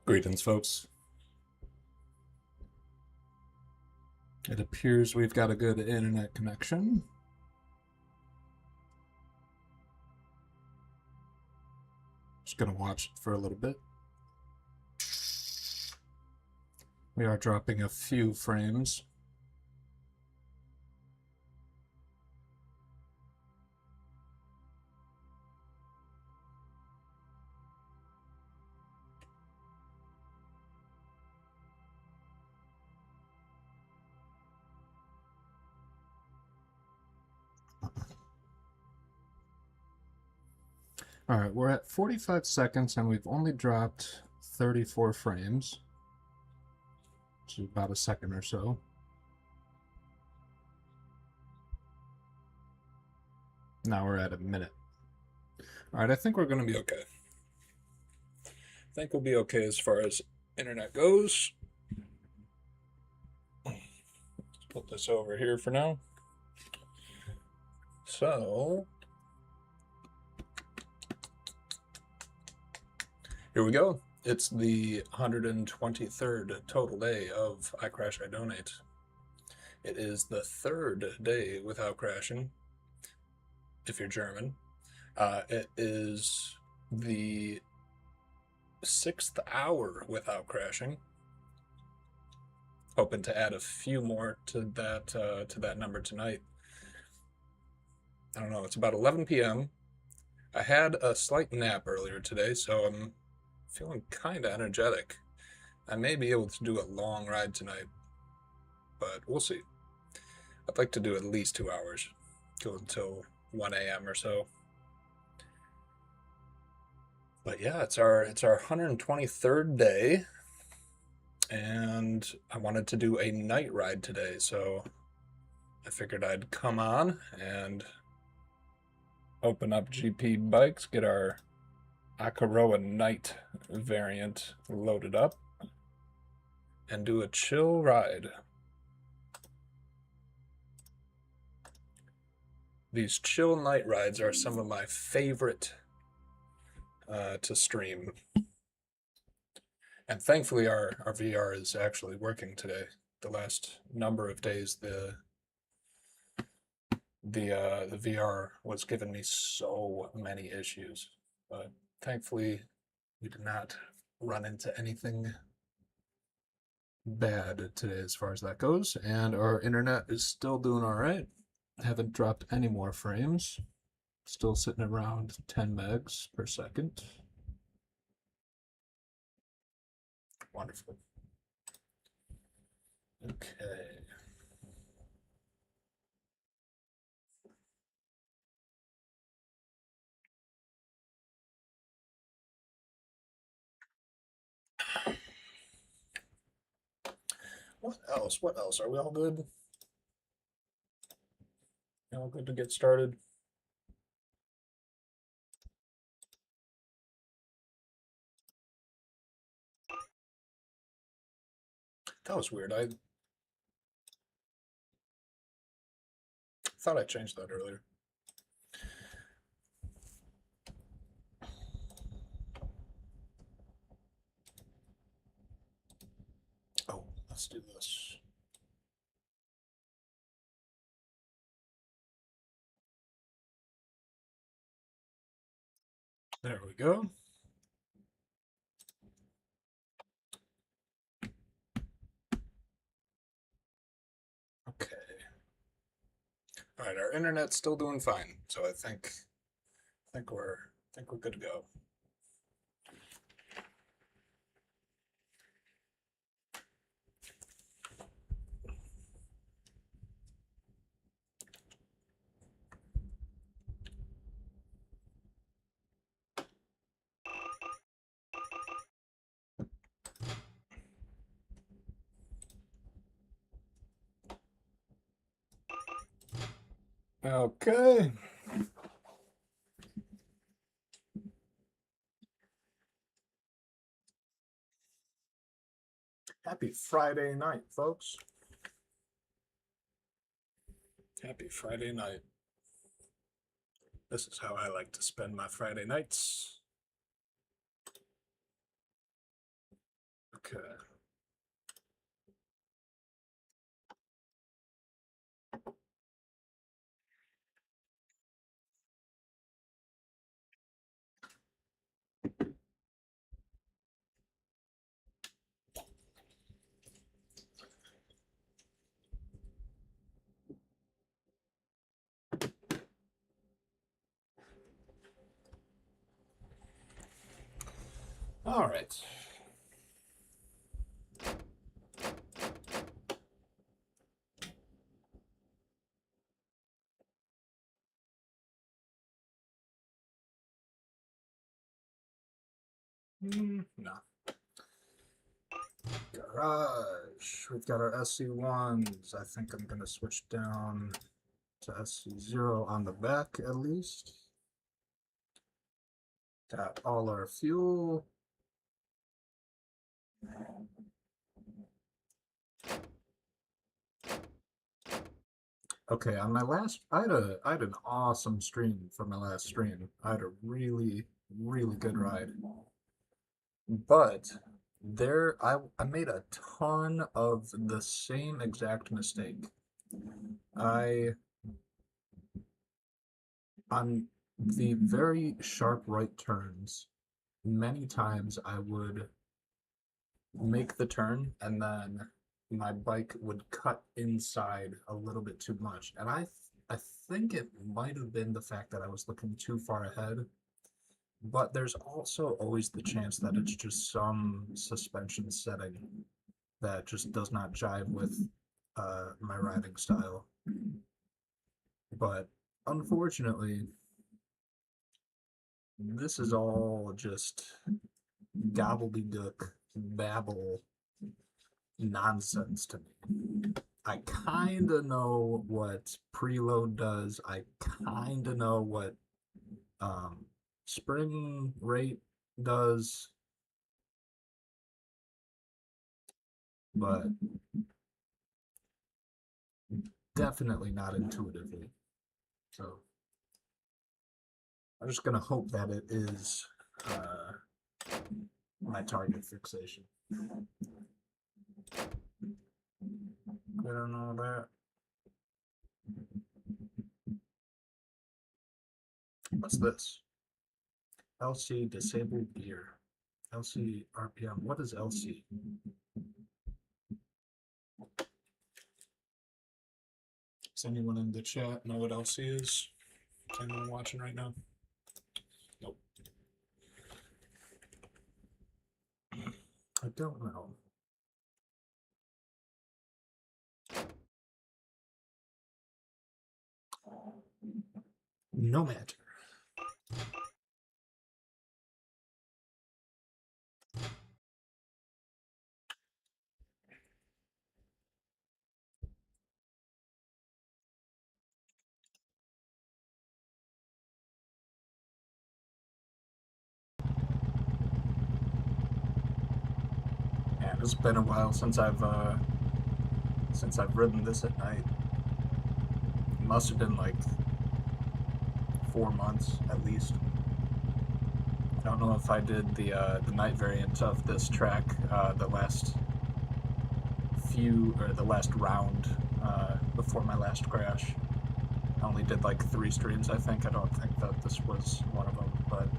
Greetings, folks. It appears we've got a good internet connection. Just gonna watch it for a little bit. We are dropping a few frames. All right, we're at 45 seconds and we've only dropped 34 frames, which is about a second or so. Now we're at a minute. All right, I think we're going to be okay. I think we'll be okay as far as internet goes. Let's put this over here for now. So, here we go. It's the 123rd total day of I Crash, I Donate. It is the third day without crashing, if you're German. It is the 6th hour without crashing. Hoping to add a few more to that number tonight. I don't know, it's about 11 p.m. I had a slight nap earlier today, so I'm feeling kind of energetic. I may be able to do a long ride tonight, but we'll see. I'd like to do at least 2 hours, go until 1 a.m. or so. But yeah, it's our 123rd day, and I wanted to do a night ride today, so I figured I'd come on and open up GP Bikes, get our Akaroa Night variant loaded up, and do a chill ride. These chill night rides are some of my favorite to stream. And thankfully our VR is actually working today. The last number of days the VR was giving me so many issues, but thankfully we did not run into anything bad today as far as that goes, and our internet is still doing all right. Haven't dropped any more frames. Still sitting around 10 megs per second. Wonderful. Okay. What else? What else? Are we all good? All good to get started? That was weird. I thought I changed that earlier. Oh, let's do this. There we go. Okay. All right, our internet's still doing fine, so I think we're good to go. Okay. Happy Friday night, folks. Happy Friday night. This is how I like to spend my Friday nights. Okay. All right. No. Garage. We've got our SC1s. I think I'm going to switch down to SC0 on the back at least. Got all our fuel. Okay, on my last, I had an awesome stream for my last stream. I had a really good ride, but I made a ton of the same exact mistake. On the very sharp right turns, many times I would make the turn and then my bike would cut inside a little bit too much. And I think it might have been the fact that I was looking too far ahead, but there's also always the chance that it's just some suspension setting that just does not jive with my riding style. But unfortunately, this is all just gobbledygook, babble nonsense to me. I kind of know what preload does. I kind of know what spring rate does, but definitely not intuitively. So I'm just gonna hope that it is my target fixation. I don't know that. What's this? LC disabled gear. LC RPM. What is LC? Does anyone in the chat know what LC is? Is anyone watching right now? Nope. I don't know. No matter. Man, it's been a while since I've ridden this at night. It must have been like 4 months at least. I don't know if I did the night variant of this track the last round before my last crash. I only did like 3 streams, I think. I don't think that this was one of them, but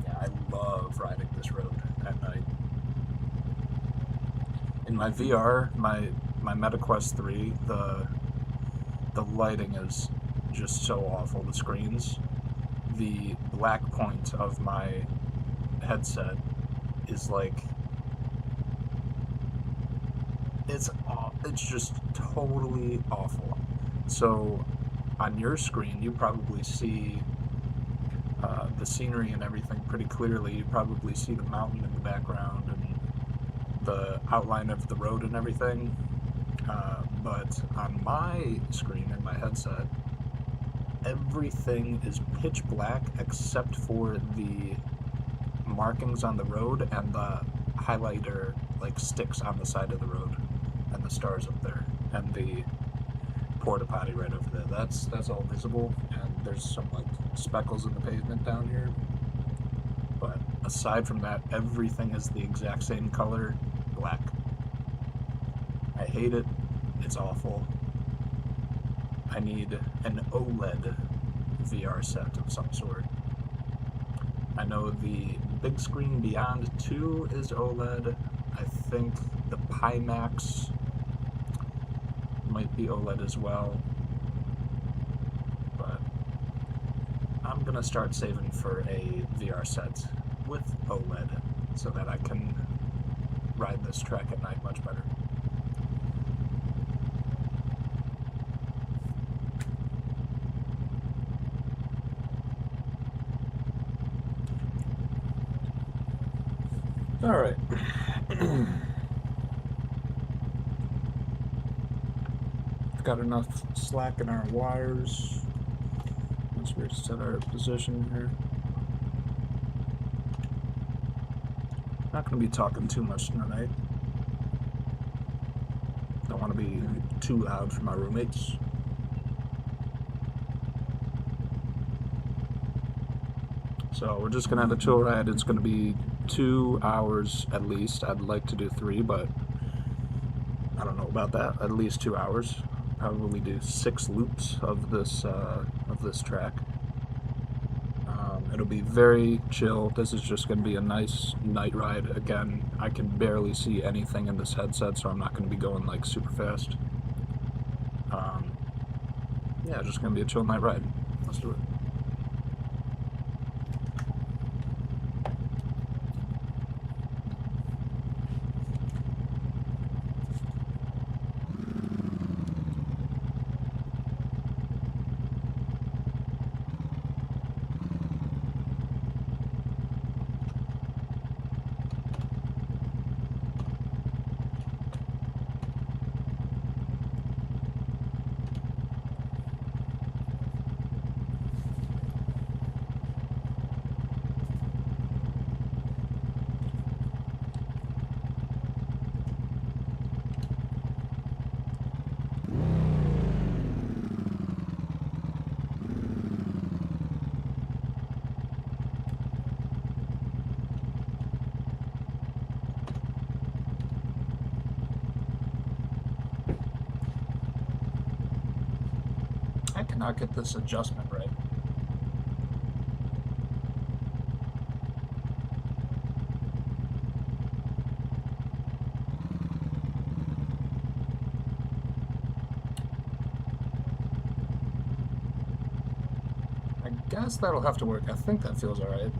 yeah, I love riding this road at night. In my VR, my MetaQuest 3, the lighting is just so awful. The screens, the black point of my headset is like, it's just totally awful. So on your screen, you probably see the scenery and everything pretty clearly. You probably see the mountain in the background and the outline of the road and everything. But on my screen in my headset, everything is pitch black except for the markings on the road and the highlighter like sticks on the side of the road and the stars up there and the porta potty right over there. That's all visible, and there's some like speckles in the pavement down here, but aside from that, everything is the exact same color, black. I hate it. It's awful. I need an OLED VR set of some sort. I know the Big Screen Beyond 2 is OLED. I think the Pimax might be OLED as well. But I'm gonna start saving for a VR set with OLED so that I can ride this track at night much better. All right. Got enough slack in our wires. Let's reset our position here. Not going to be talking too much tonight. Don't want to be too loud for my roommates. So we're just going to have a chill ride. It's going to be 2 hours at least. I'd like to do 3, but I don't know about that. At least 2 hours. Probably do 6 loops of this track. It'll be very chill. This is just going to be a nice night ride. Again, I can barely see anything in this headset, so I'm not going to be going like super fast. Yeah, just going to be a chill night ride. Let's do it. I cannot get this adjustment right. I guess that'll have to work. I think that feels alright.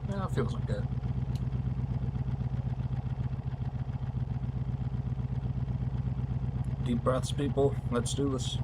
Yeah, it feels good. Deep breaths, people. Let's do this.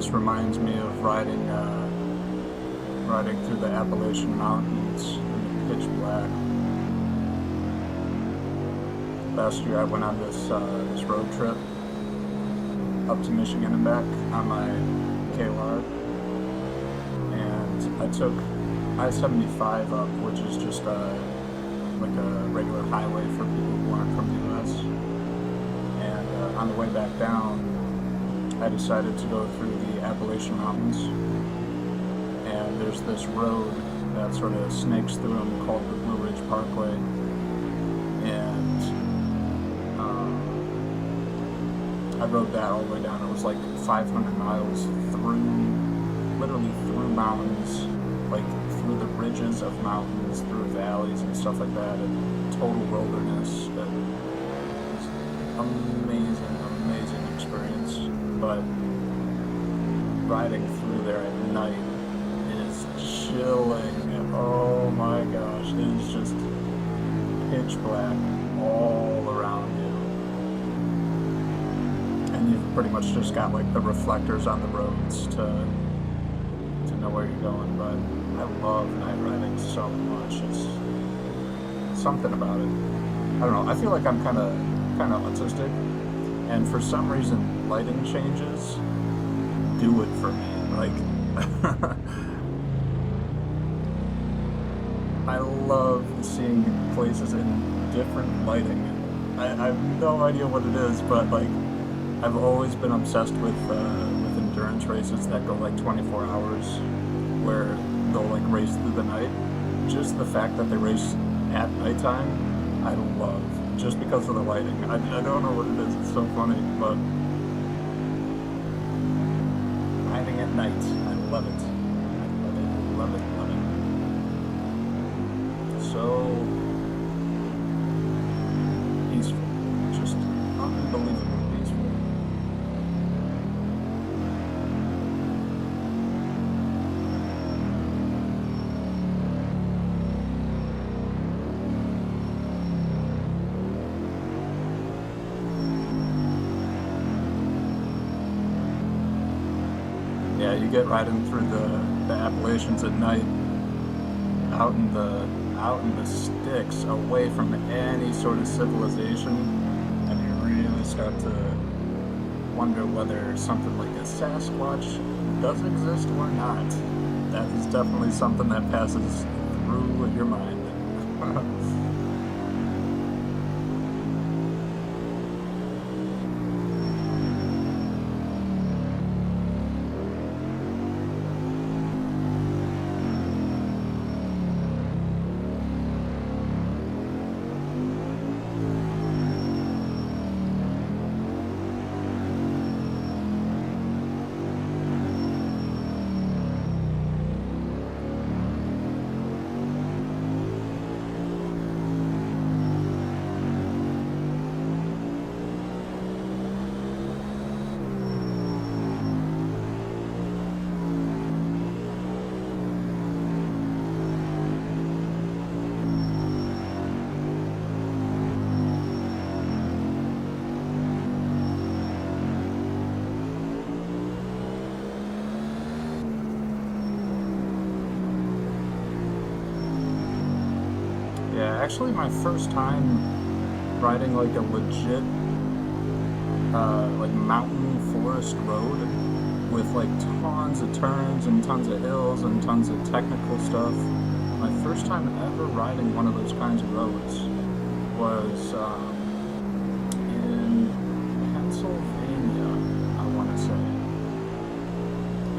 this reminds me of riding through the Appalachian Mountains in the pitch black. Last year I went on this road trip up to Michigan and back on my KLR, and I took I-75 up, which is just like a regular highway for people who aren't from the U.S. And on the way back down, I decided to go through the Appalachian Mountains, and there's this road that sort of snakes through them called the Blue Ridge Parkway, and I rode that all the way down. It was like 500 miles literally through mountains, like through the ridges of mountains, through valleys and stuff like that, and total wilderness. It was amazing experience. But riding through there at night is chilling. Oh my gosh, it is just pitch black all around you. And you've pretty much just got like the reflectors on the roads to know where you're going. But I love night riding so much. It's something about it. I don't know. I feel like I'm kind of autistic, and for some reason, lighting changes do it for me. Like, I love seeing places in different lighting. I have no idea what it is, but like, I've always been obsessed with endurance races that go like 24 hours, where they'll like race through the night. Just the fact that they race at nighttime, I love, just because of the lighting. I don't know what it is, it's so funny, but riding at night, I love it. I love it. So peaceful, just unbelievably peaceful. Yeah, you get riding through the Appalachians at night, out in the sticks, away from any sort of civilization, and you really start to wonder whether something like a Sasquatch does exist or not. That is definitely something that passes through your mind. Yeah, actually my first time riding like a legit like mountain forest road with like tons of turns and tons of hills and tons of technical stuff. My first time ever riding one of those kinds of roads was in Pennsylvania, I want to say.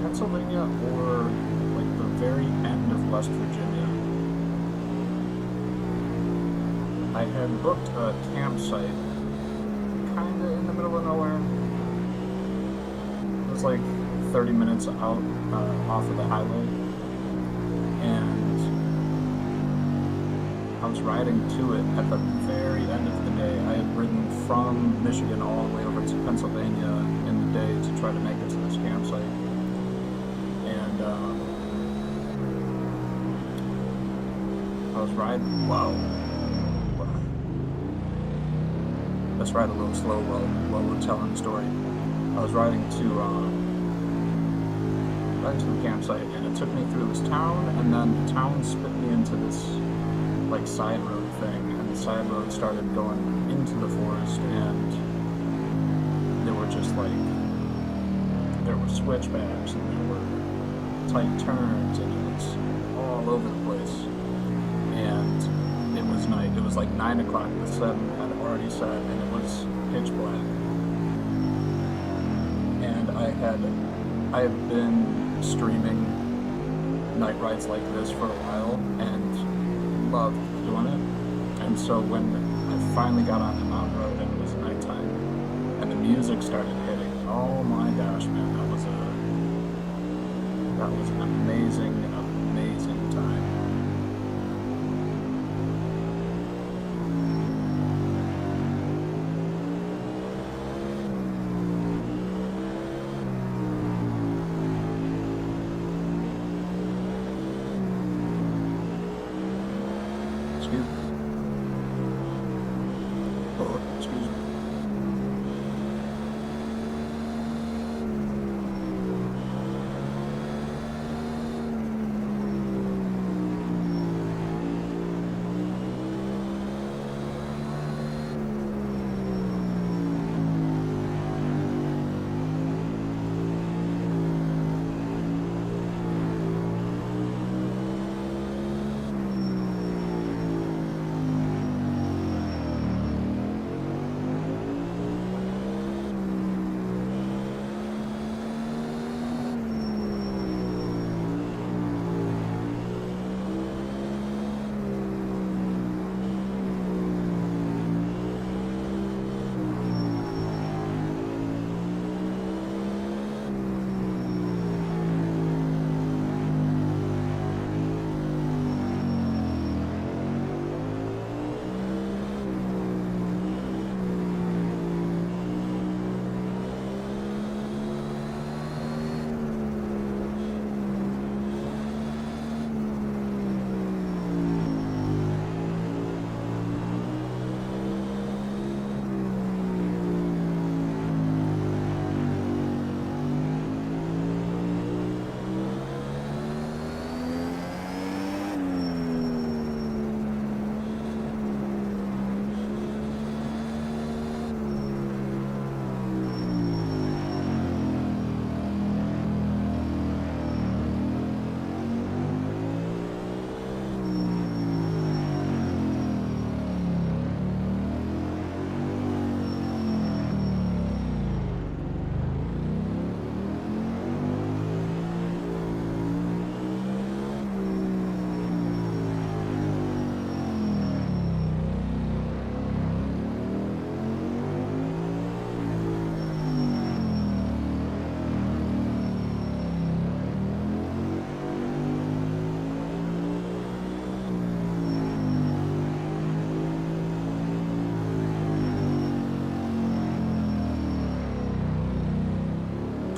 Pennsylvania or like the very end of West Virginia. I had booked a campsite kind of in the middle of nowhere. It was like 30 minutes out off of the highway, and I was riding to it at the very end of the day. I had ridden from Michigan all the way over to Pennsylvania in the day to try to make it to this campsite, and I was riding, wow. Let's ride a little slow while we're telling the story. I was riding to back to the campsite, and it took me through this town, and then the town spit me into this like side road thing, and the side road started going into the forest, and there were just like there were switchbacks, and there were tight turns, and it was all over the place. And it was night. It was like 9 o'clock. The sun had already set, and it was pitch black. And I have been streaming night rides like this for a while, and loved doing it. And so when I finally got on the mountain road and it was nighttime, and the music started hitting, oh my gosh, man, that was an amazing, amazing time. Excuse me. Oh, excuse me.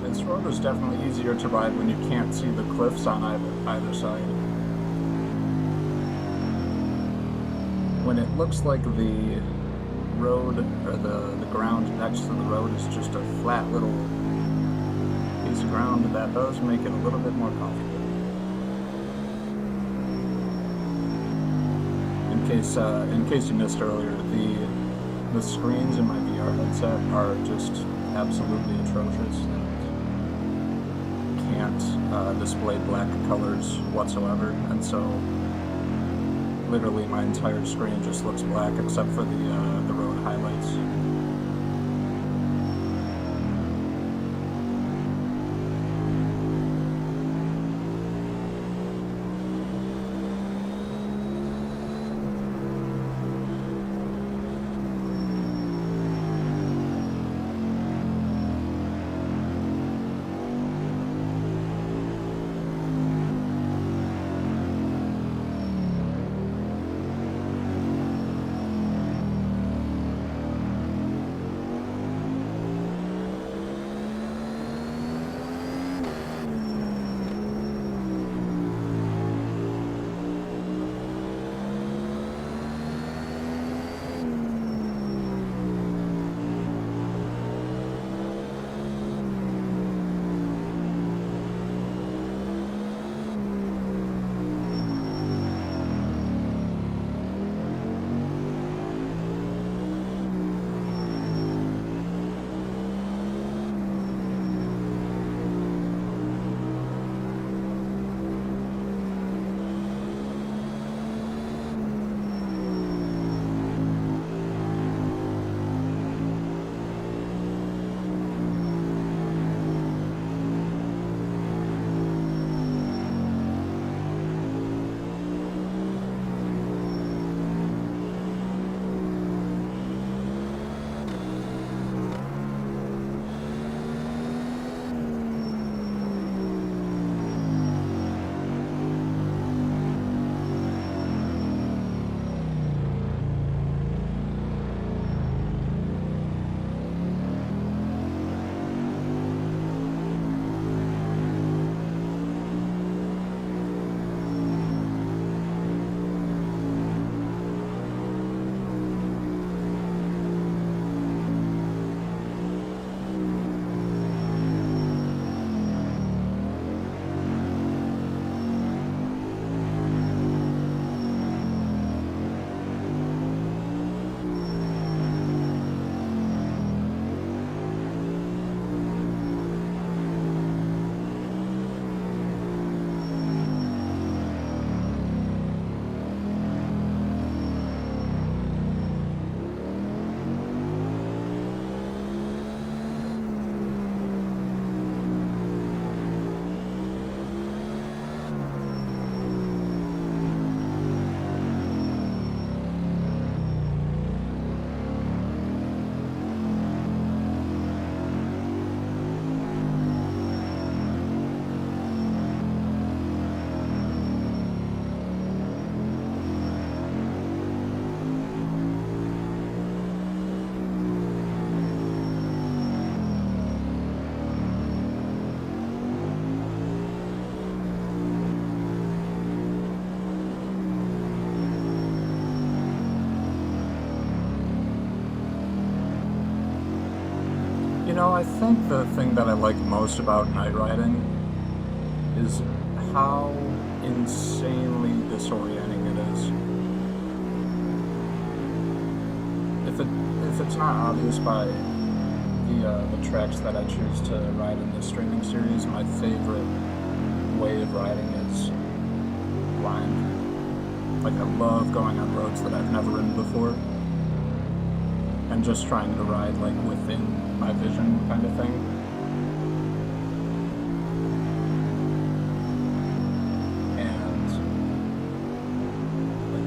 This road is definitely easier to ride when you can't see the cliffs on either side. When it looks like the road, or the ground next to the road is just a flat little piece of ground, that does make it a little bit more comfortable. In case you missed earlier, the screens in my VR headset are just absolutely atrocious and can't display black colors whatsoever, and so literally my entire screen just looks black except for the road highlights. You know, I think the thing that I like most about night riding is how insanely disorienting it is. If it's not obvious by the tracks that I choose to ride in this streaming series, my favorite way of riding is blind. Like, I love going on roads that I've never ridden before and just trying to ride like within my vision kind of thing. And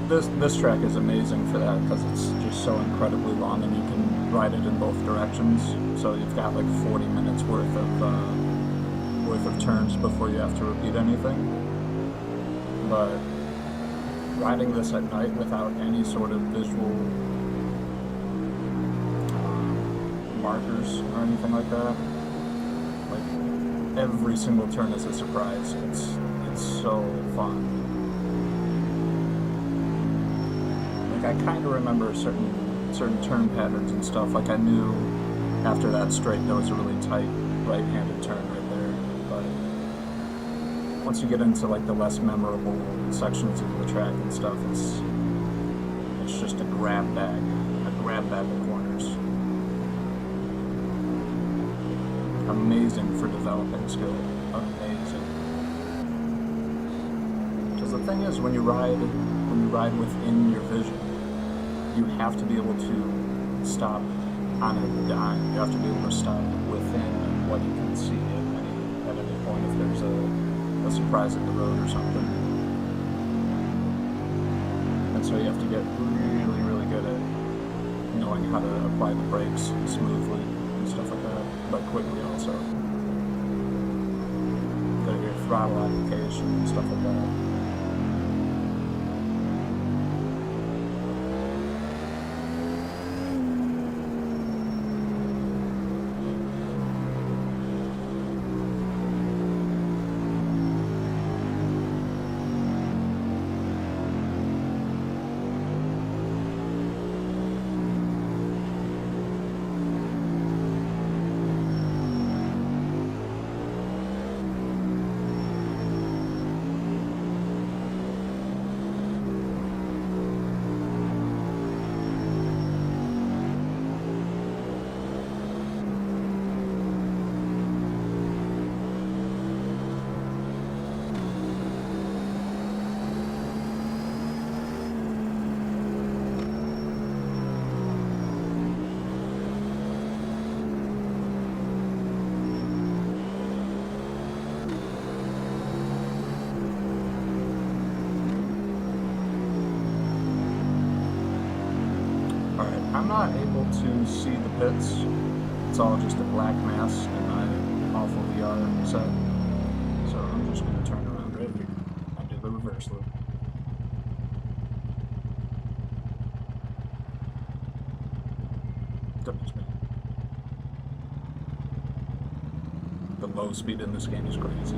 like, this track is amazing for that because it's just so incredibly long and you can ride it in both directions. So you've got like 40 minutes worth of turns before you have to repeat anything. But riding this at night without any sort of visual markers or anything like that, like every single turn is a surprise. It's so fun. Like, I kind of remember certain turn patterns and stuff. Like, I knew after that straight there was a really tight right-handed turn right there, but once you get into like the less memorable sections of the track and stuff, it's just a grab bag of corners. Amazing for developing skill. Amazing. Because the thing is, when you ride within your vision, you have to be able to stop on a dime. You have to be able to stop within what you can see at any point if there's a surprise in the road or something. And so you have to get really, really good at knowing how to apply the brakes smoothly and stuff like that, but quickly also. Good at your throttle application and stuff like that. I'm not able to see the pits. It's all just a black mass in my awful VR set. So I'm just going to turn around right here and do the reverse loop. Goodness me. The low speed in this game is crazy.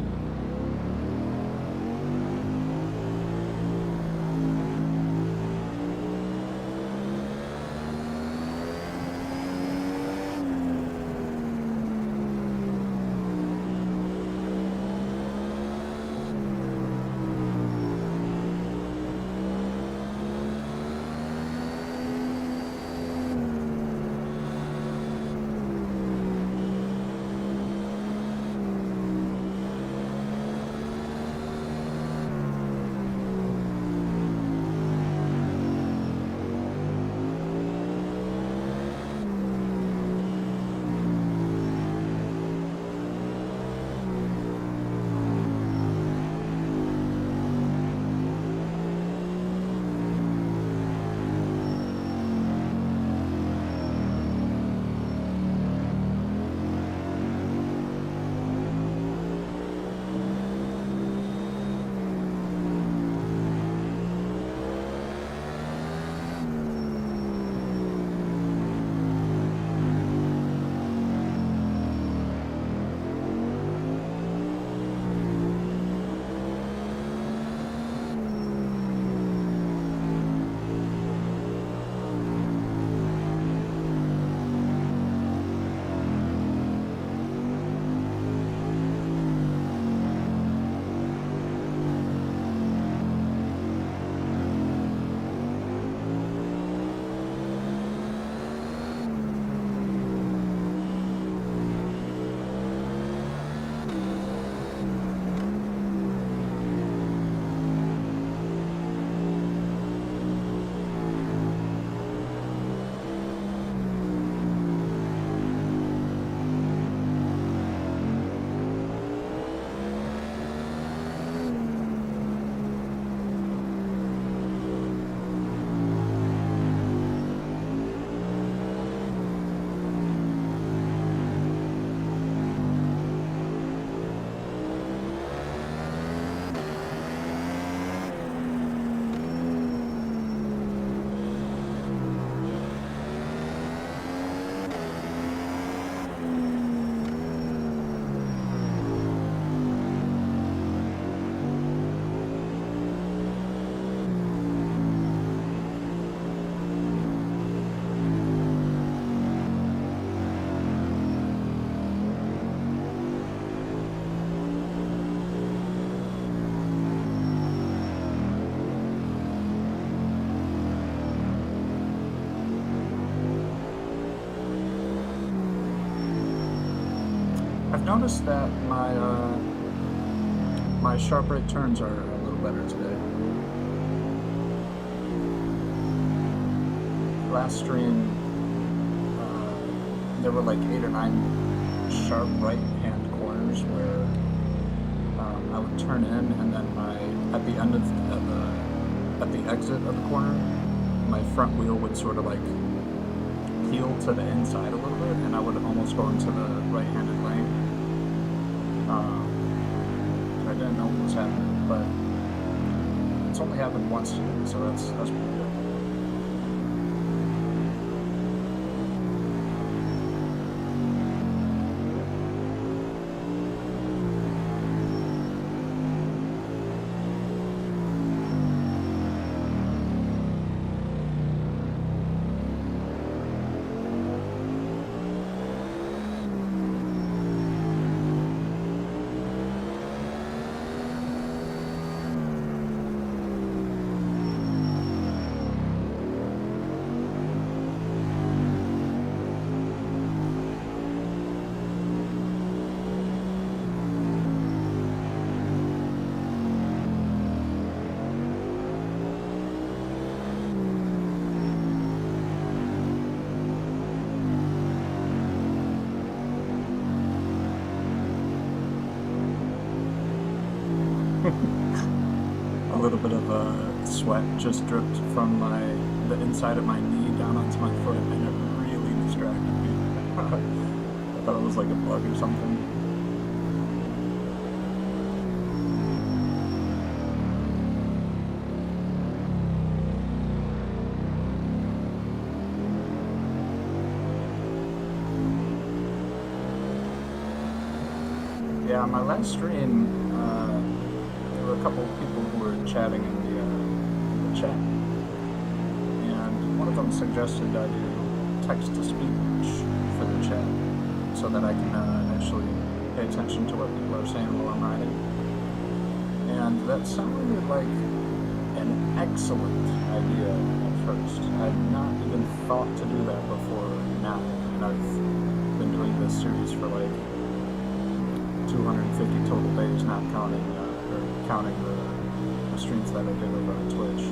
I've noticed that my sharp right turns are a little better today. Last stream, there were like 8 or 9 sharp right-hand corners where I would turn in, and then at the end of at the exit of the corner, my front wheel would sort of like peel to the inside a little bit, and I would almost go into the right-handed lane. I didn't know what was happening, but it's only happened once today, so that's pretty good. A little bit of sweat just dripped from the inside of my knee down onto my foot, and it really distracted me. I thought it was like a bug or something. Yeah, on my last stream, there were a couple of people who were chatting in the chat, and one of them suggested I do text-to-speech for the chat so that I can actually pay attention to what people are saying while I'm riding. And that sounded like an excellent idea at first. I'd not even thought to do that before now, and I've been doing this series for like 250 total days, not counting the streams that I did over on Twitch.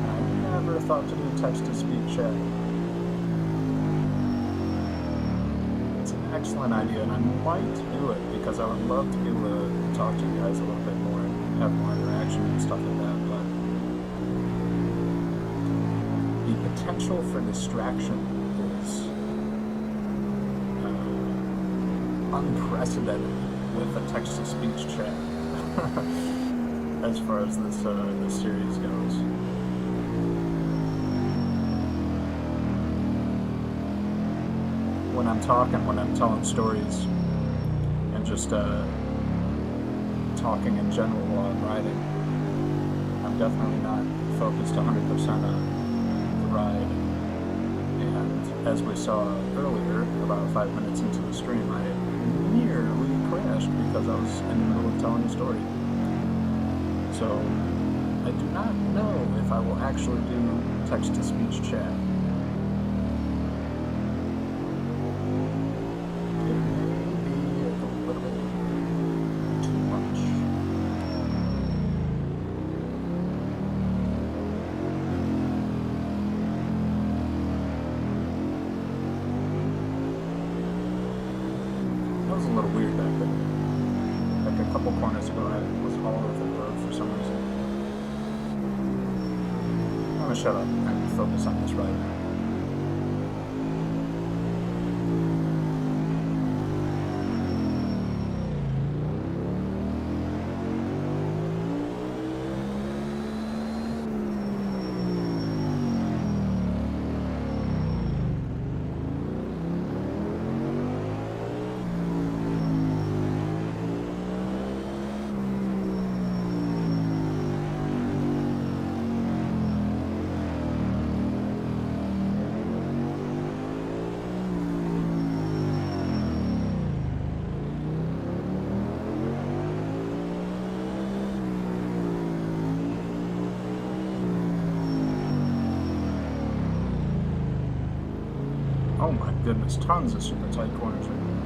I never thought to do text-to-speech chat. It's an excellent idea, and I might do it because I would love to be able to talk to you guys a little bit more and have more interaction and stuff like that. But the potential for distraction is unprecedented with a text-to-speech chat as far as this series goes. When I'm telling stories, and just talking in general while I'm riding, I'm definitely not focused 100% on the ride. And as we saw earlier, about 5 minutes into the stream, I nearly crashed because I was in the middle of telling a story. So I do not know if I will actually do text-to-speech chat. It may be a little bit too much. That was a little weird back there. Like a couple corners ago, I was all over the road for some reason. I'm gonna shut up and focus on this ride now. Oh my goodness, tons of super tight corners right now.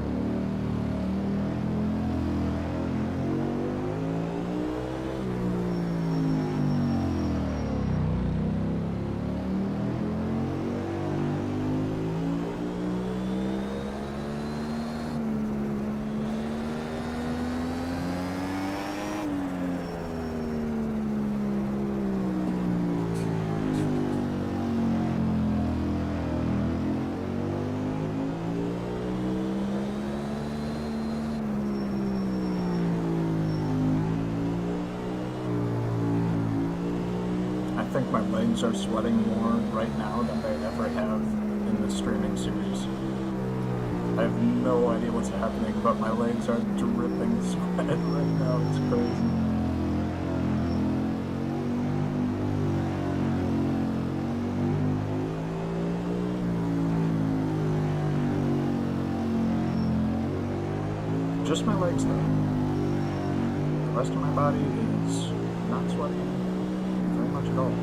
I think my legs are sweating more right now than they ever have in this streaming series. I have no idea what's happening, but my legs are dripping sweat right now. It's crazy. Just my legs, though. The rest of my body is not sweating very much at all.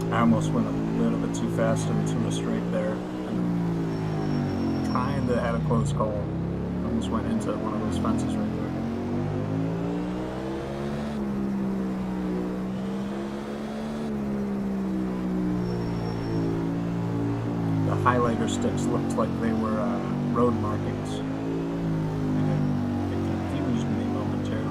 I almost went a little bit too fast into a straight there, and kind of had a close call. Almost went into one of those fences right there. The highlighter sticks looked like they were road markings. It confused me momentarily.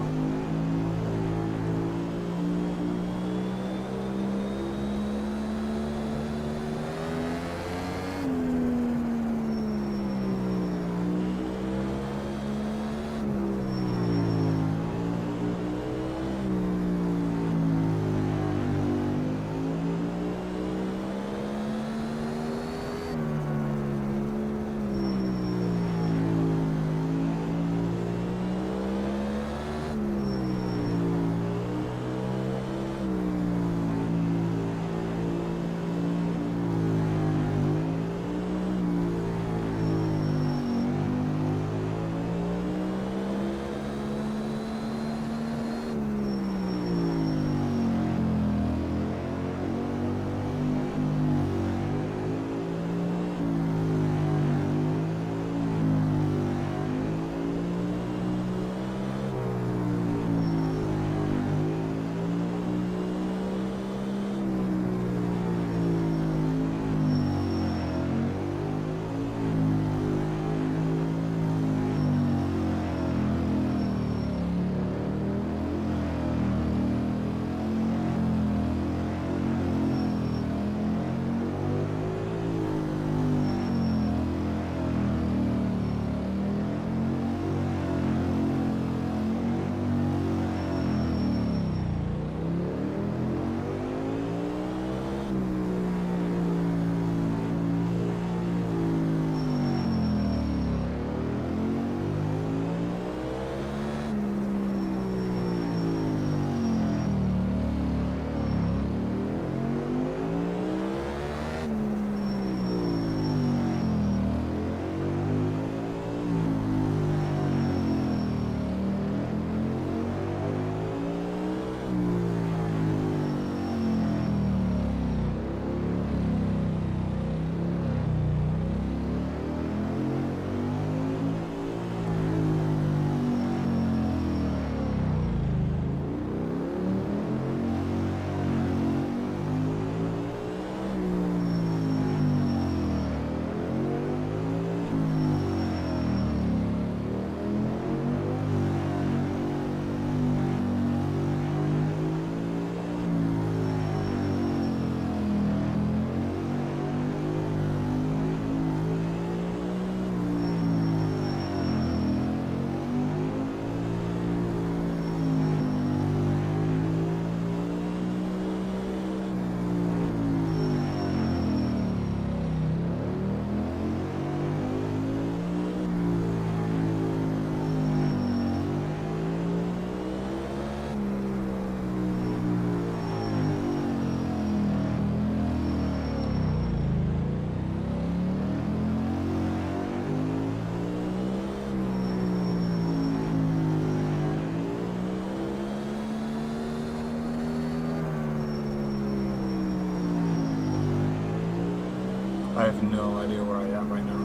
no idea where I am right now.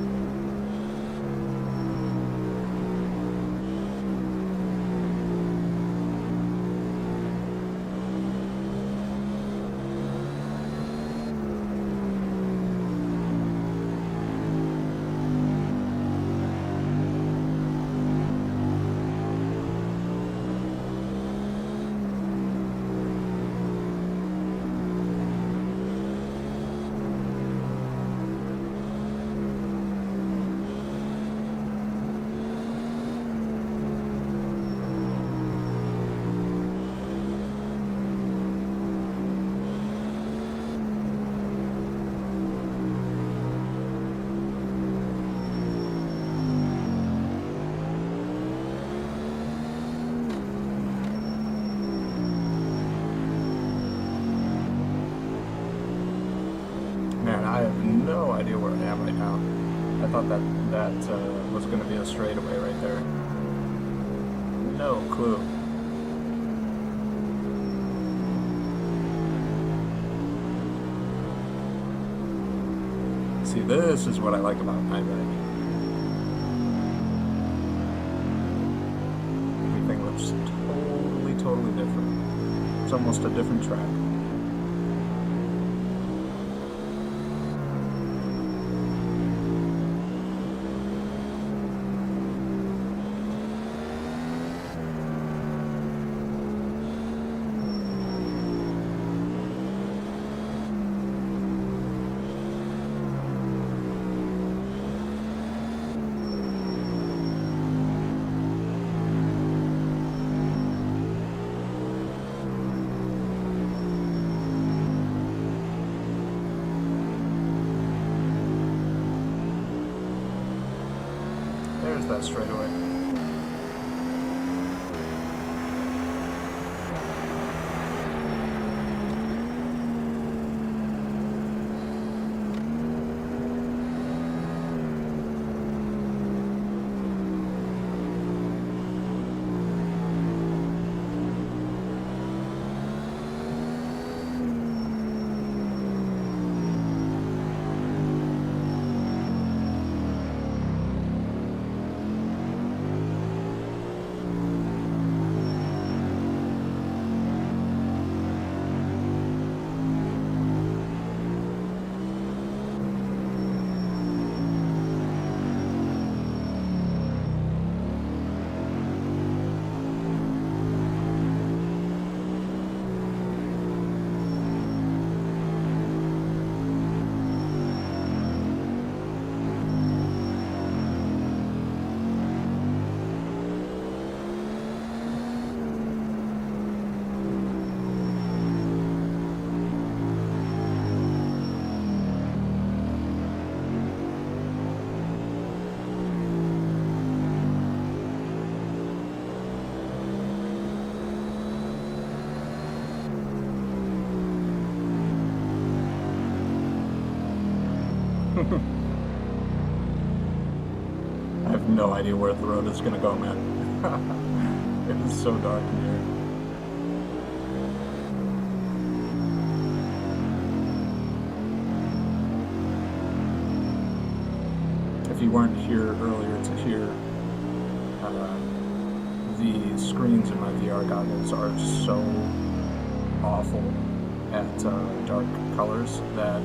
Man, I have no idea where I am right now. I thought that was going to be a straightaway right there. No clue. See, this is what I like about night riding. Everything looks totally different. It's almost a different track. There's that straightaway. I have no idea where the road is going to go, man. It is so dark in here. If you weren't here earlier to hear, the screens in my VR goggles are so awful at dark colors that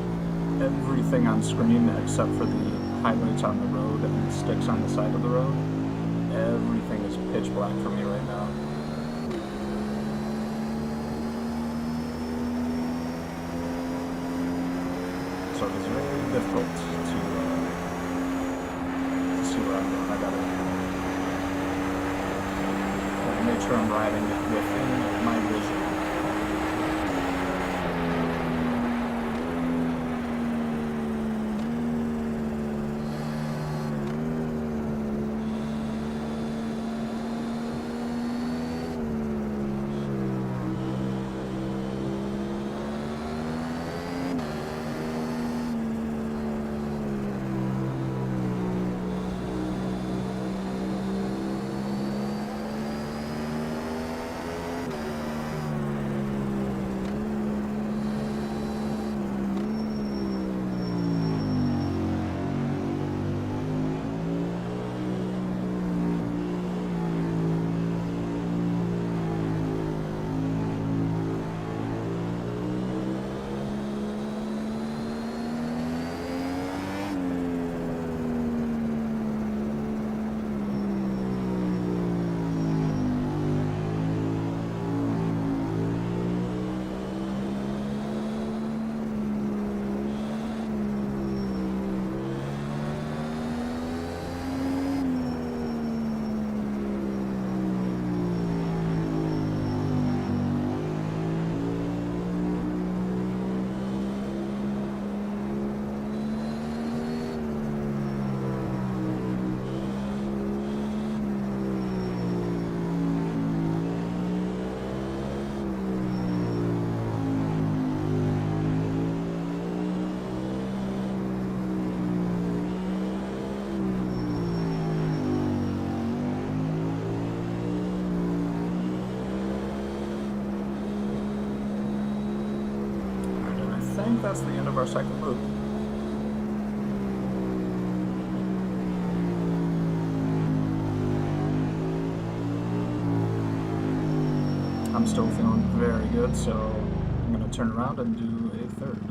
everything on screen except for the highlights on the road and the sticks on the side of the road, everything is pitch black for me right now. So it is very difficult to see where I'm going. I gotta make sure I'm riding within my vision. think that's the end of our second loop. I'm still feeling very good, so I'm going to turn around and do a third.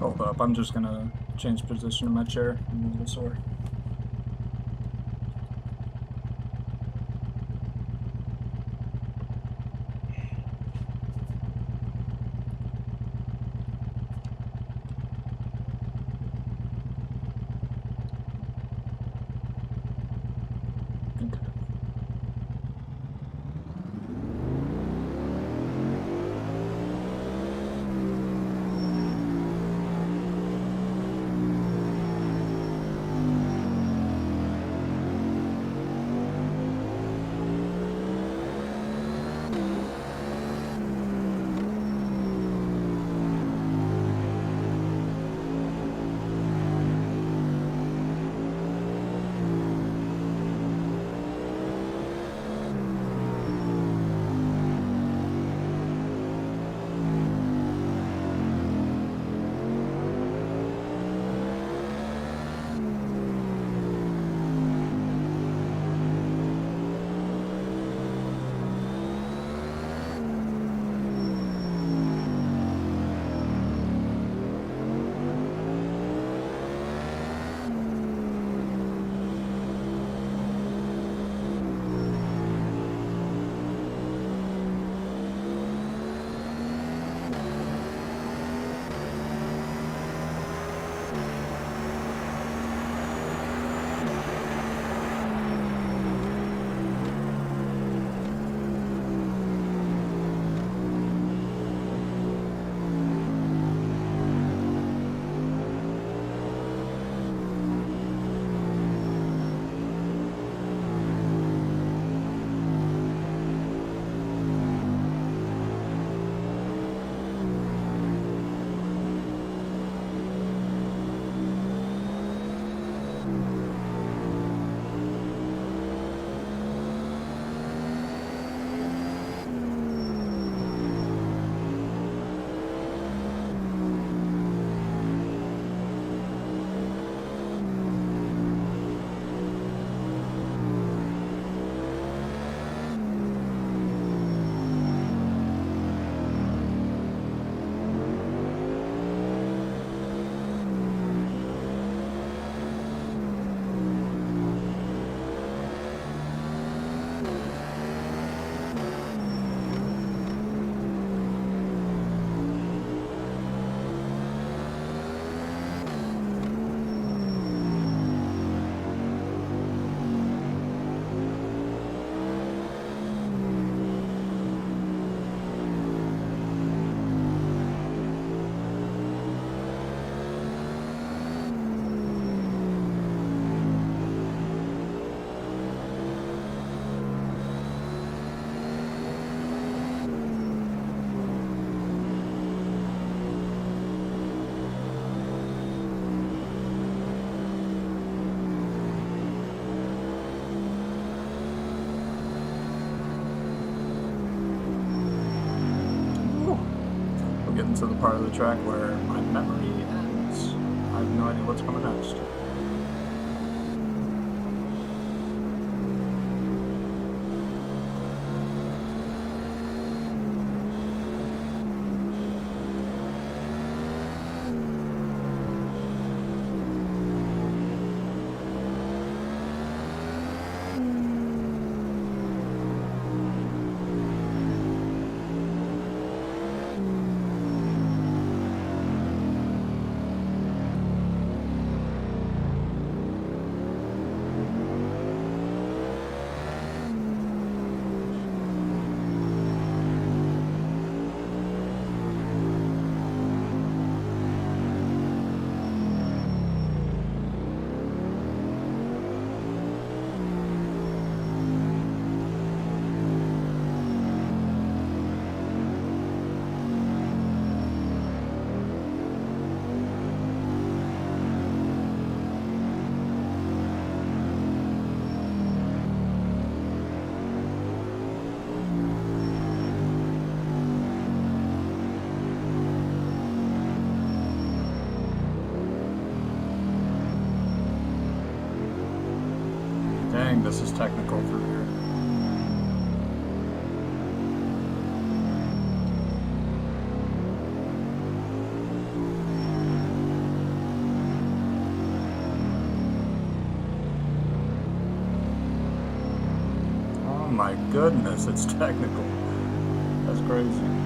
Hold up, I'm just gonna change position in my chair. I'm a little sore. Okay. getting to the part of the track where my memory ends. I have no idea what's coming next. Dang, this is technical through here. Oh my goodness, it's technical. That's crazy.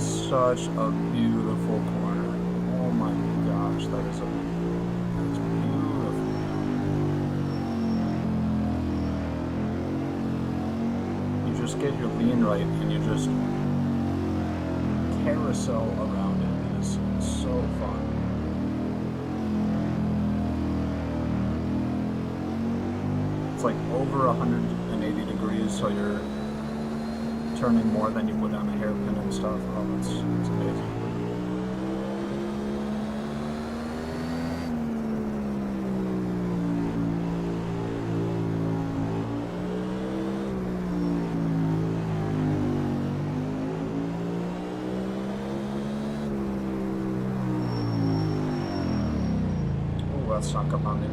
such a beautiful corner. Oh my gosh, that's beautiful. You just get your lean right and you just carousel around it. It is so fun. It's like over 180 degrees, so you're turning more than you would on a hairpin and stuff. Oh, it's amazing. Oh, that snuck up on me.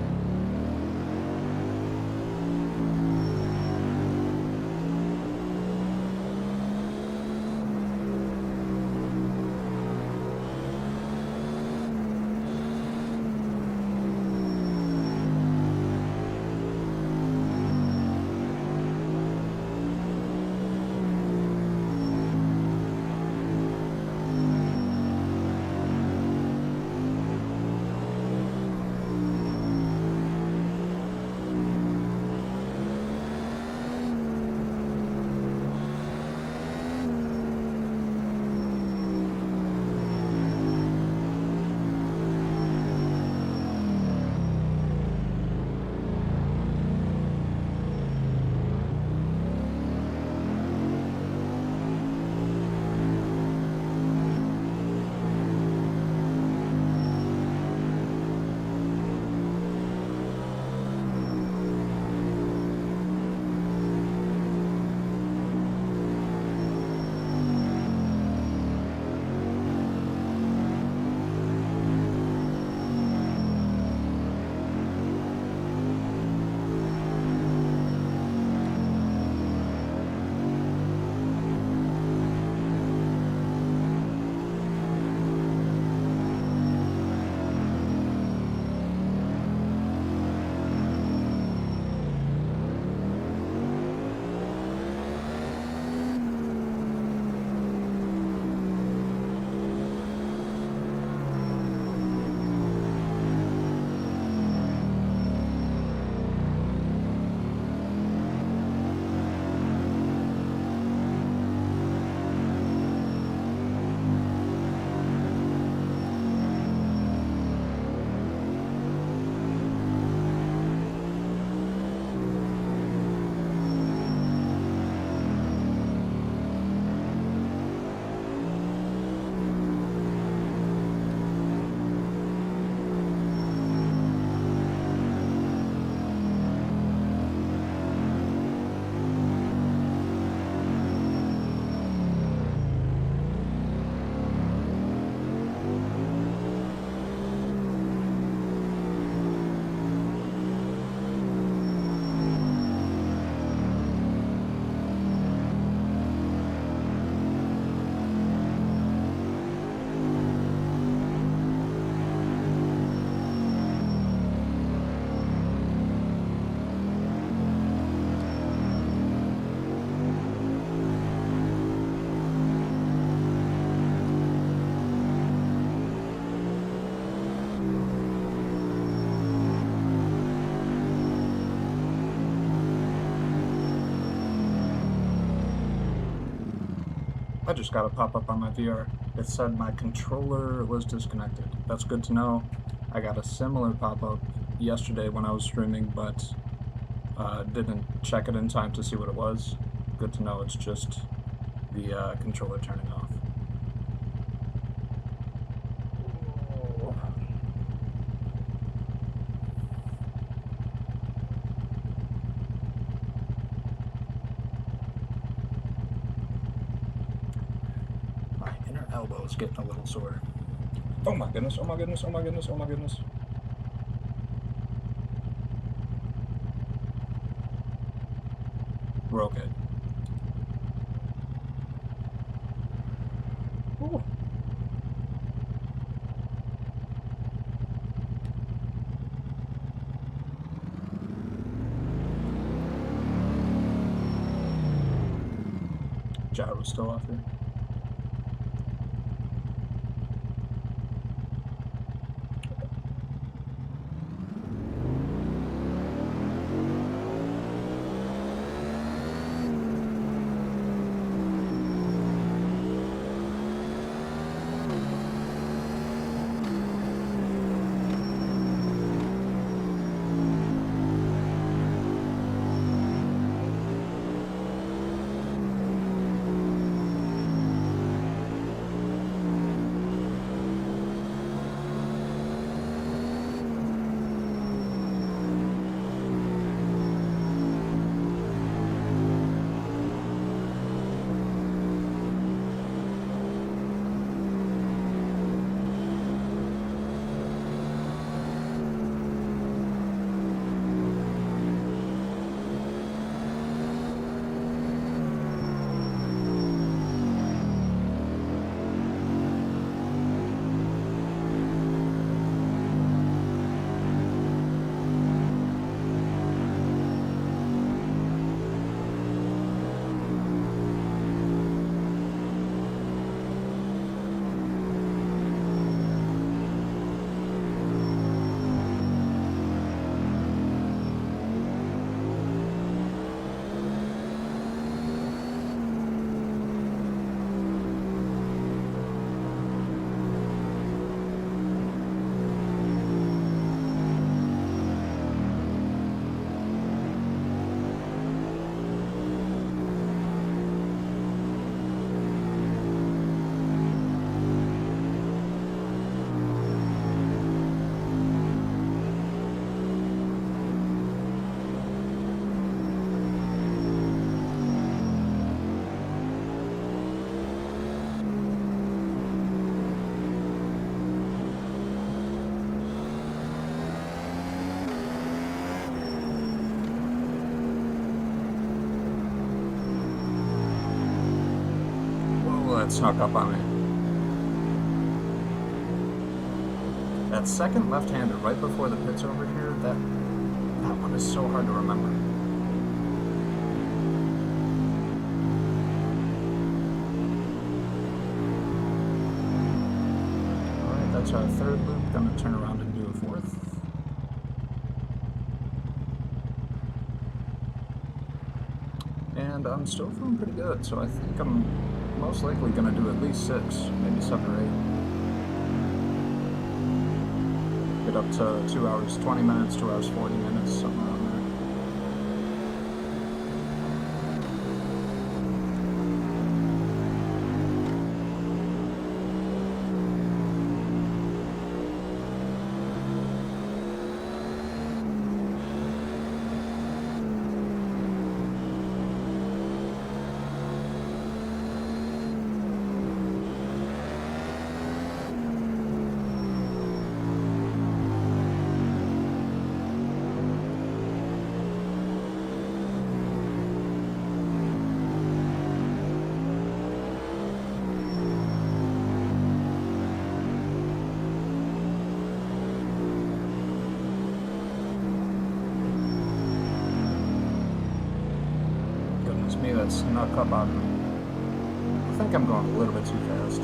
I just got a pop-up on my VR. It said my controller was disconnected. That's good to know. I got a similar pop-up yesterday when I was streaming, but didn't check it in time to see what it was. Good to know it's just the controller turning off. Elbow's getting a little sore. Oh my goodness, oh my goodness, oh my goodness, oh my goodness. We're okay. Ooh. Gyro's still off here. that snuck up on me. That second left-hander right before the pits over here, that one is so hard to remember. Alright, that's our third loop. Gonna turn around and do a fourth. And I'm still feeling pretty good, so I think I'm most likely gonna do at least 6, maybe 7 or 8. Get up to 2 hours 20 minutes, 2 hours 40 minutes, something around there. Me that snuck up on me. I think I'm going a little bit too fast.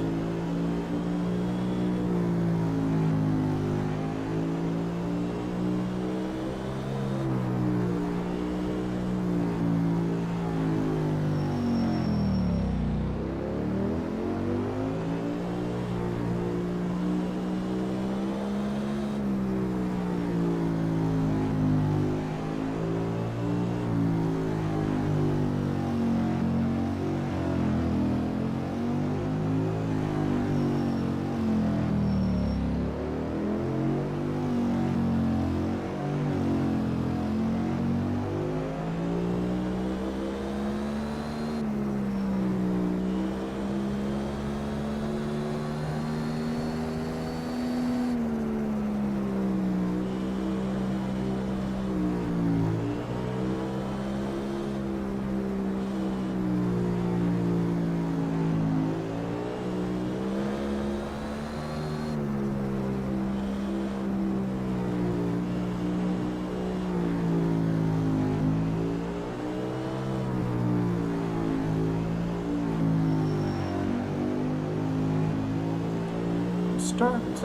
Starting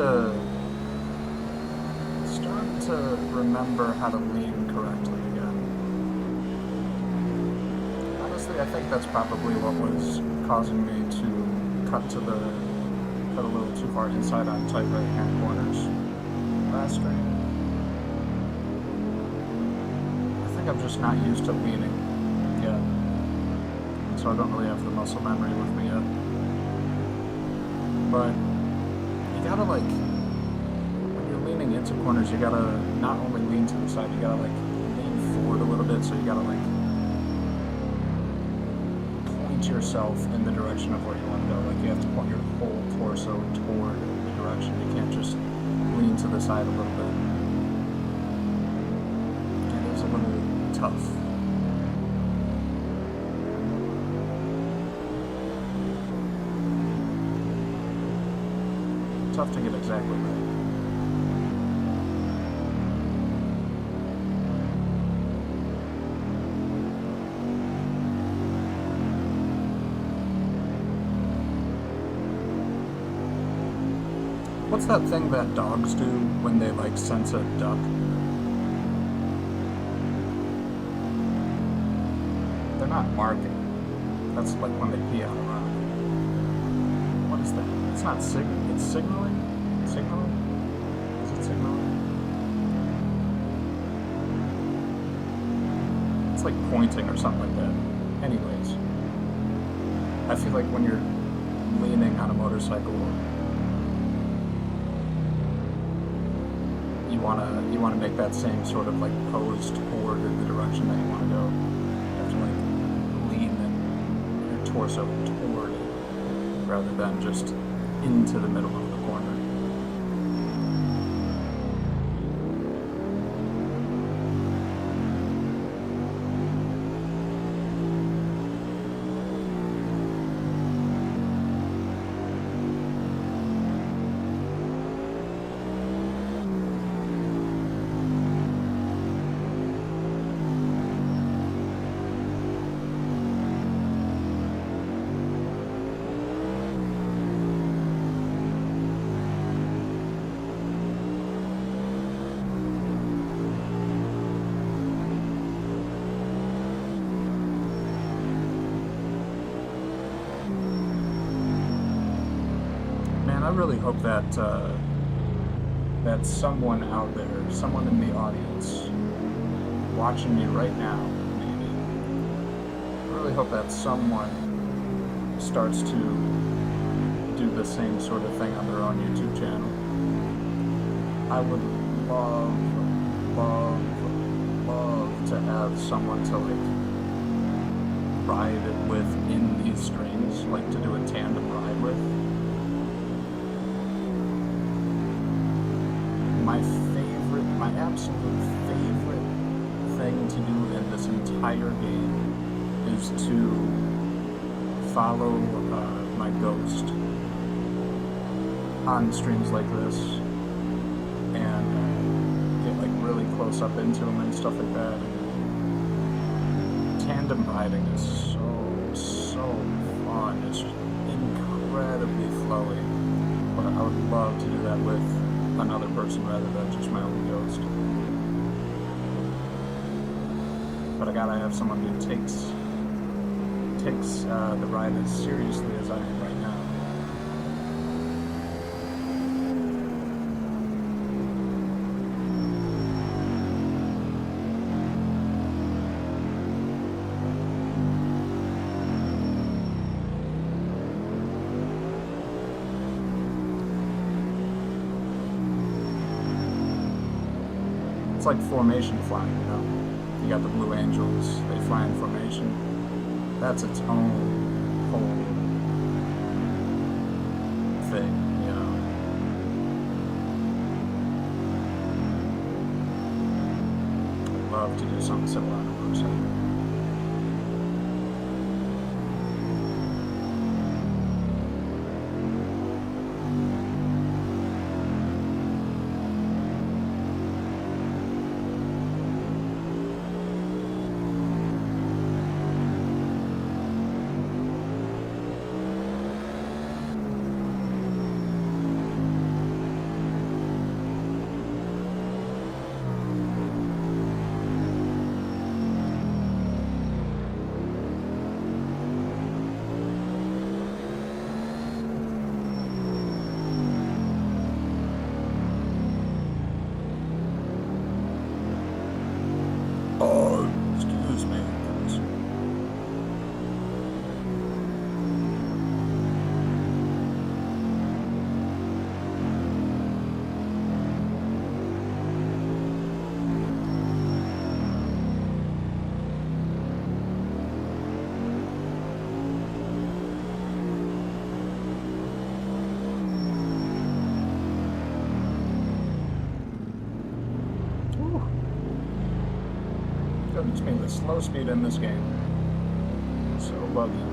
to remember how to lean correctly again. Honestly, I think that's probably what was causing me to cut a little too far inside on tight right-hand corners last stream. I think I'm just not used to leaning yet, so I don't really have the muscle memory with me yet. But you gotta, like, when you're leaning into corners, you gotta not only lean to the side, you gotta, like, lean forward a little bit, so you gotta, like, point yourself in the direction of where you want to go. Like, you have to point your whole torso toward the direction. You can't just lean to the side a little bit. It is a little tough. Tough to get exactly right. What's that thing that dogs do when they, like, sense a duck? They're not marking. That's like when they pee on a rock. What is that? It's not it's signaling? Signaling? Is it signaling? It's like pointing or something like that. Anyways, I feel like when you're leaning on a motorcycle, you wanna make that same sort of, like, pose toward the direction that you want to go. You have to, like, lean your torso toward it rather than just into the middle of the corner. I really hope that that someone out there, someone in the audience, watching me right now, maybe, I really hope that someone starts to do the same sort of thing on their own YouTube channel. I would love to have someone to like ride with in these strings, like to do a tandem ride with. My absolute favorite thing to do in this entire game is to follow my ghost on streams like this and get like really close up into him and stuff like that. And tandem riding is so fun. It's incredibly flowy. But I would love to do that with another person rather than just my own ghost. But I gotta have someone who takes the ride as seriously as I am right now. It's like formation flying, you know? You got the Blue Angels, they fly in formation. That's its own whole thing, you know? I'd love to do something similar on a motorcycle. Excuse me. Goodness me, the slow speed in this game. So buggy.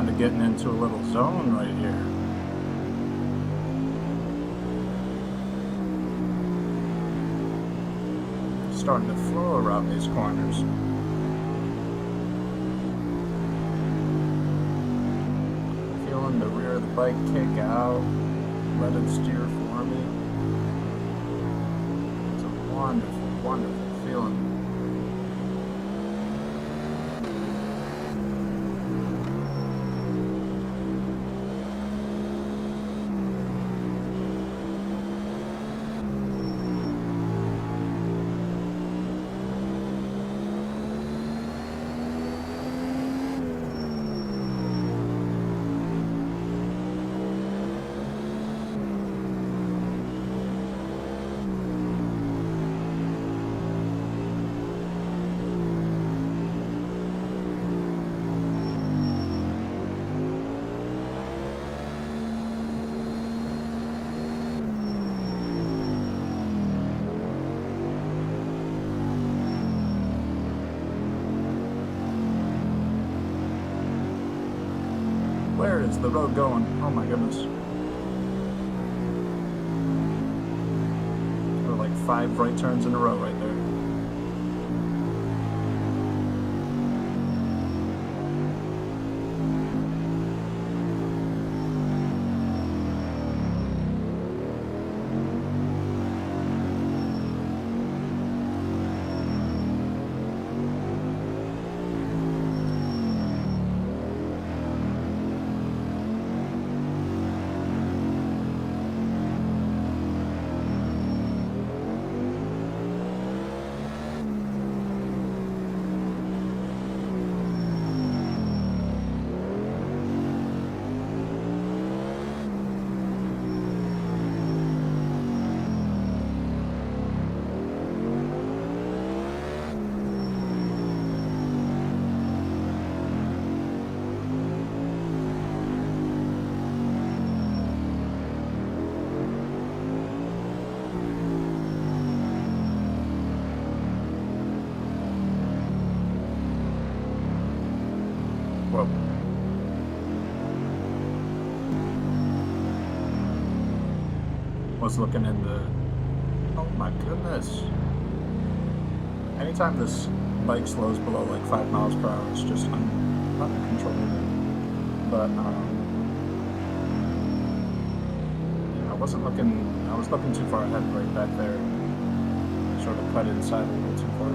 kind of getting into a little zone right here. Starting to flow around these corners. Feeling the rear of the bike kick out, let it steer for me. It's a wonderful, wonderful feeling. Where is the road going? Oh my goodness. There are like 5 right turns in a row right there. Whoa. Was looking in the... Oh my goodness. Anytime this bike slows below like 5 miles per hour, it's just uncontrollable. But, I was looking too far ahead right back there. Sort of cut inside a little too far.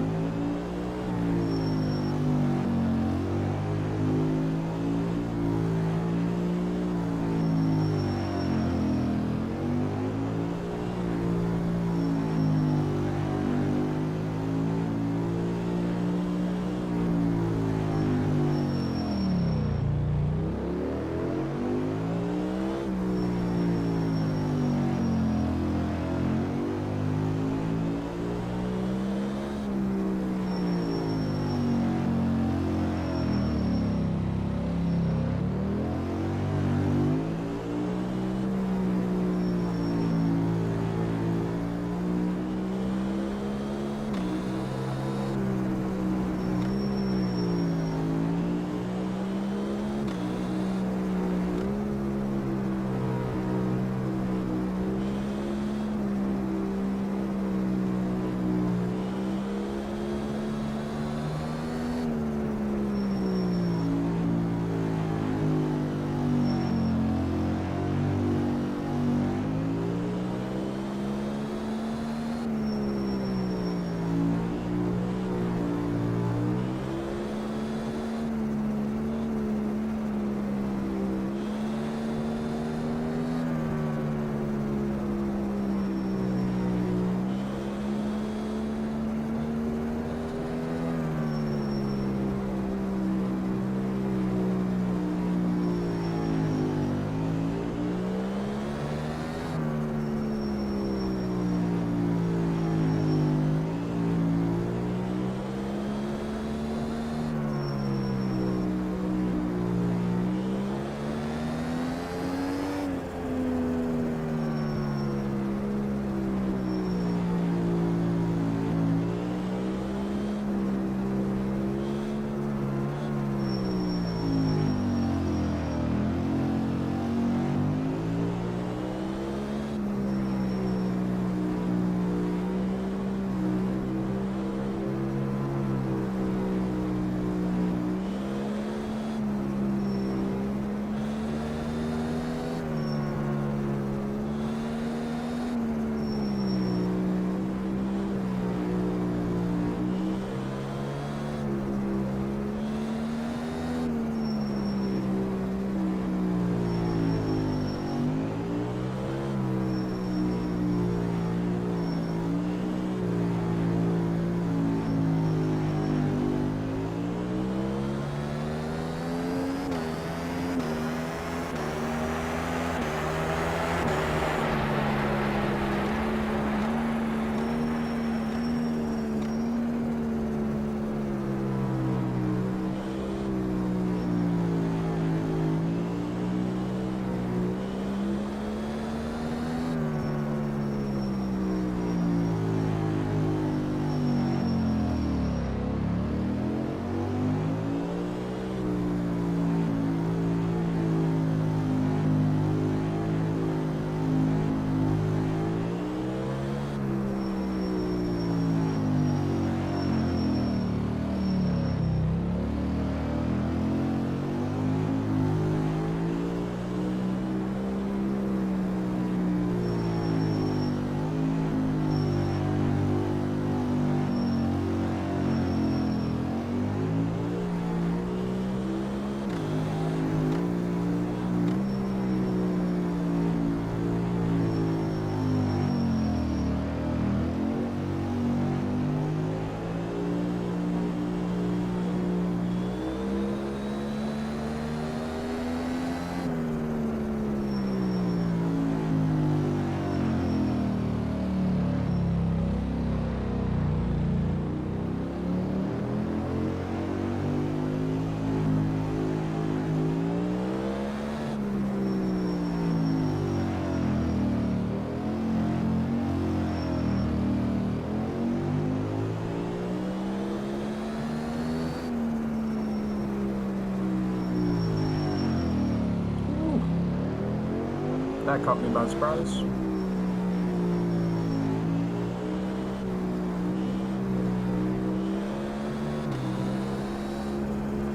That caught me by surprise.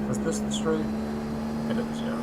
Is this the straight? It is, yeah.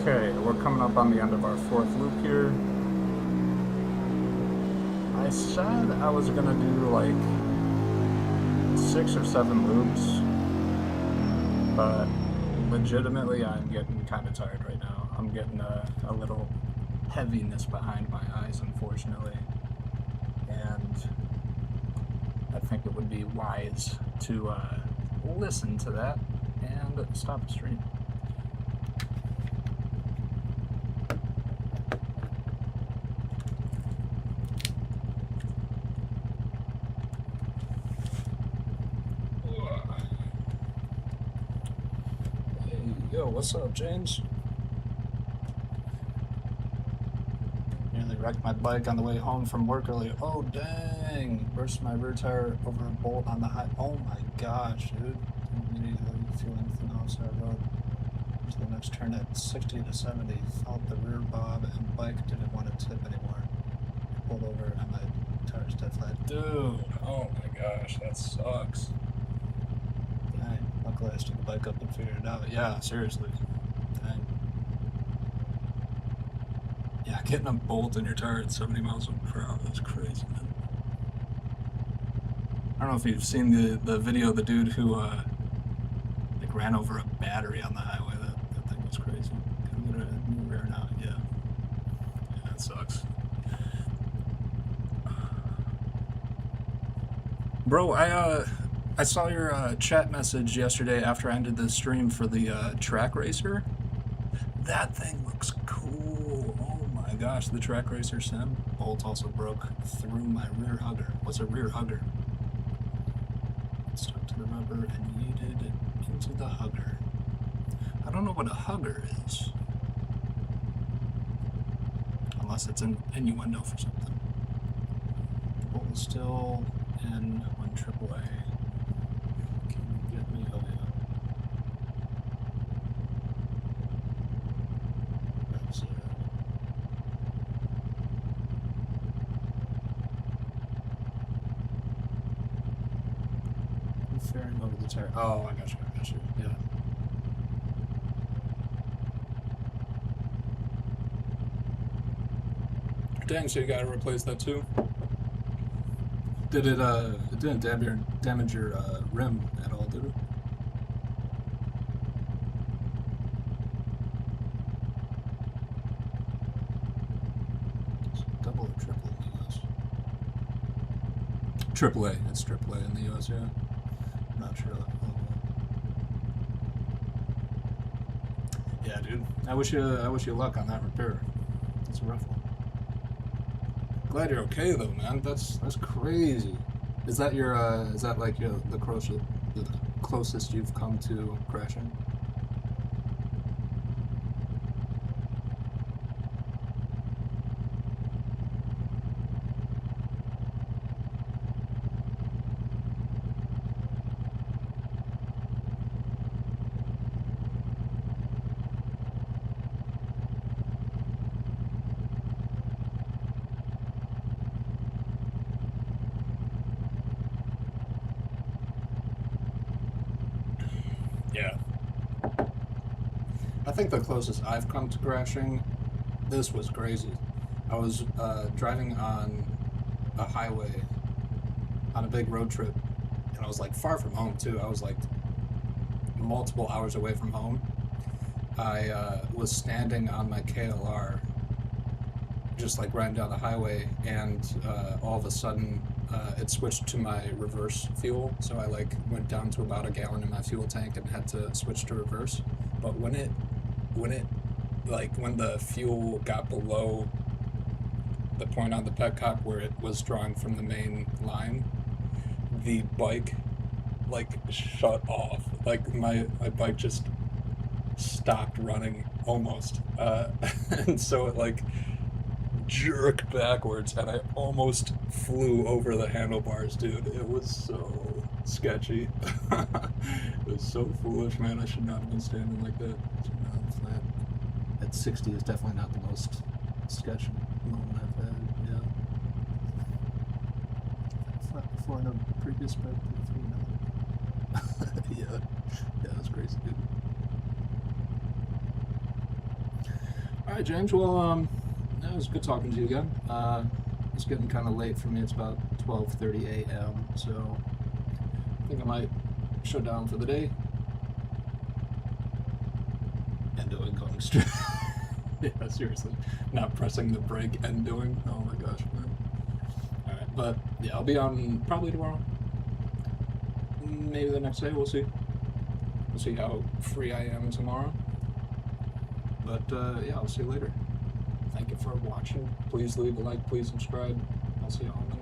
Okay, we're coming up on the end of our fourth loop here. I said I was gonna do like 6 or 7 loops, but legitimately I'm getting kind of tired right now. I'm getting a little heaviness behind my eyes, unfortunately, and I think it would be wise to listen to that and stop the stream. Yo, what's up, James? Nearly wrecked my bike on the way home from work earlier. Oh, dang. Burst my rear tire over a bolt on the high. Oh my gosh, dude. Didn't immediately feel anything else. I rode into the next turn at 60 to 70. Felt the rear bob and bike didn't want to tip anymore. Pulled over and my tire's dead flat. Dude, oh my gosh, that sucks. Luckily I took the bike up and figured it out. Yeah, seriously. Dang. Yeah, getting a bolt in your tire at 70 miles per hour, that's crazy, man. I don't know if you've seen the video of the dude who like ran over a battery on the highway. That thing was crazy. Can get a new rear now, yeah. Yeah, that sucks. Bro, I saw your chat message yesterday after I ended the stream for the track racer. That thing looks cool. Oh my gosh, the track racer sim. Bolt also broke through my rear hugger. What's a rear hugger? It stuck to the rubber and yeeted into the hugger. I don't know what a hugger is. Unless it's an innuendo for something. The bolt is still in when AAA. Fairing over the tire. Oh, I got you. Yeah. Dang, so you gotta replace that too? Did it, it didn't damage your rim at all, did it? Double or triple, I guess. AAA. It's AAA in the US, yeah. I'm not sure. Yeah, dude. I wish you luck on that repair. It's a rough one. Glad you're okay though, man. That's crazy. Is that your is that like the closest you've come to crashing? Yeah. I think the closest I've come to crashing, this was crazy. I was driving on a highway on a big road trip, and I was like far from home too. I was like multiple hours away from home. I was standing on my KLR, just like riding down the highway, and all of a sudden it switched to my reverse fuel. So I like went down to about a gallon in my fuel tank and had to switch to reverse. But when the fuel got below the point on the petcock where it was drawing from the main line, the bike like shut off. Like my bike just stopped running almost, and so it like jerked backwards, and I almost flew over the handlebars, dude. It was so sketchy. It was so foolish, man. I should not have been standing like that. Flat. At 60 is definitely not the most sketchy moment I've had. Yeah. Flat before in a previous bike. Yeah. Yeah, that's crazy, dude. Alright, James, well, it was good talking to you again. It's getting kind of late for me. It's about 12:30 a.m., so I think I might shut down for the day. And going straight. Yeah, seriously. Not pressing the brake and doing. Oh my gosh, man. Alright, but yeah, I'll be on probably tomorrow. Maybe the next day, we'll see. We'll see how free I am tomorrow. But yeah, I'll see you later. Thank you for watching. Please leave a like, please subscribe. I'll see you all next time.